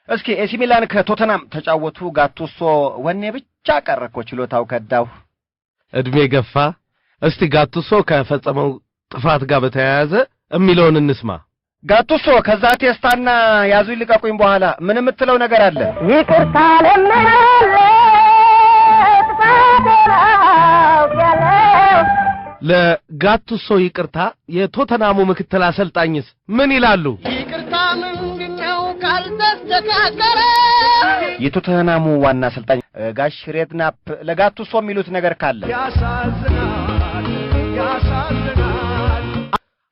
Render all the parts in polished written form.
እስኪ ኤሲ ሚላን ከቶተናም ተጫወቱ ጋቱሶ ወኔ ብቻ ቀረኮ ችሎታው ከዳው እድሜ ገፋ እስቲ ጋቱሶ ከፈጸመው ጥፋት ጋር በተያያዘ እሚለውን እንስማ ጋቱሶ ከዛ ቴስታና ያዙ ይልቀቁኝ በኋላ ምን የምትለው ነገር አለ ይቅርታ ለምናለ ጥፋቴላው ያለው ለጋቱሶ ይቅርታ የቶተናሙ ምክትል አሰልጣኝስ ምን ይላሉ ይቅርታ ምንድነው ካልተስተካከለ የቶተናሙ ዋና አሰልጣኝ ጋሽ ሬድናፕ ለጋቱሶ የሚሉት ነገር ካለ ያሳዝናል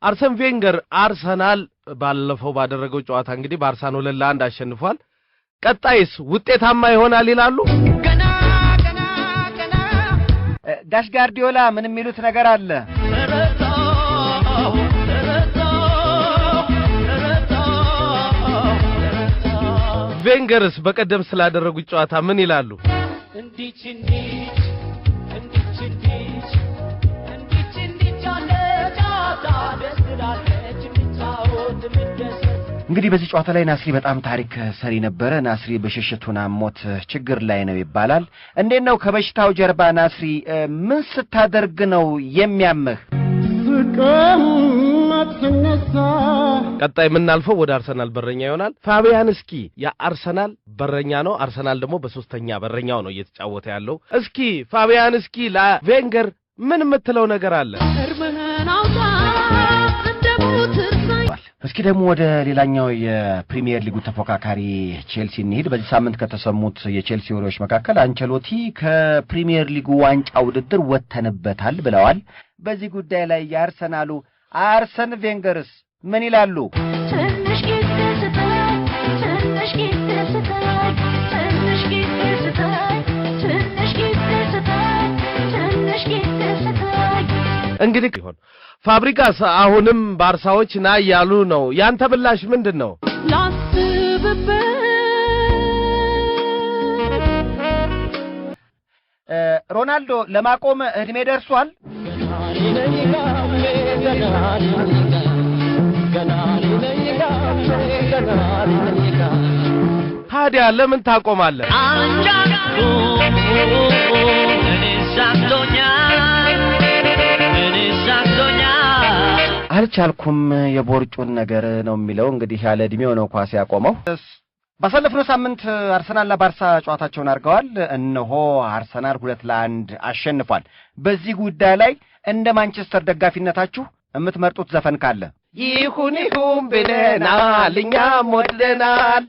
አርሰን ቬንገር አርሰናል ባለፈው ባደረገው ጨዋታ እንግዲህ ባርሳን 2-1 አሸንፏል ቀጣይስ ውጤታማ ይሆናል ይላሉ ገና ጋሽ ጋርዲዮላ ምን የሚሉት ነገር አለ ቬንገርስ በቀደም ስላደረጉት ጨዋታ ምን ይላሉ እንዲች እንግዲህ በዚህ ጨዋታ ላይ ናስሪ በጣም ታሪክ ሰሪ ነበር ናስሪ በሽሽቱና ሞት ችግር ላይ ነው ይባላል እንዴት ነው ከበሽታው ጀርባ ናስሪ ምን ስታደርግ ነው የሚያምህ ቀጣይ የምናልፈው ወደ አርሰናል በረኛ ይሆናል ፋቢያን እስኪ የአርሰናል በረኛ ነው አርሰናል ደግሞ በሶስተኛ በረኛው ነው እየተጫወተ ያለው እስኪ ፋቢያን እስኪ ለቬንገር ምን የምትለው ነገር አለ እስኪ ደግሞ ወደ ሌላኛው የፕሪሚየር ሊጉ ተፎካካሪ ቼልሲ እንሂድ በዚህ ሳምንት ከተሰሙት የቼልሲ ወሬዎች መካከል አንቸሎቲ ከፕሪሚየር ሊጉ ዋንጫ ውድድር ወተንበታል ብለዋል በዚህ ጉዳይ ላይ ያርሰናሉ አርሰን ቬንገርስ ምን ይላሉ እንግዲህ ይሁን ፋብሪጋስ አሁንም ባርሳዎች ና ያሉ ነው ያንተ ብላሽ ምንድነው ሮናልዶ ለማቆም እድሜ ደርሷል ታዲያ ለምን ታቆማለህ አልቻልኩም የቦርጩን ነገር ነው የሚለው እንግዲህ ያለ እድሜው ነው ኳስ ያቆመው ባሳለፍነው ሳምንት አርሰናልና ባርሳ ጨዋታቸውን አድርገዋል እነሆ አርሰናል 2-1 አሸንፏል በዚህ ጉዳይ ላይ እንደ ማንቸስተር ደጋፊነታችሁ የምትመርጡት ዘፈን ካለ ይሁን ብለናል እኛም ወድናል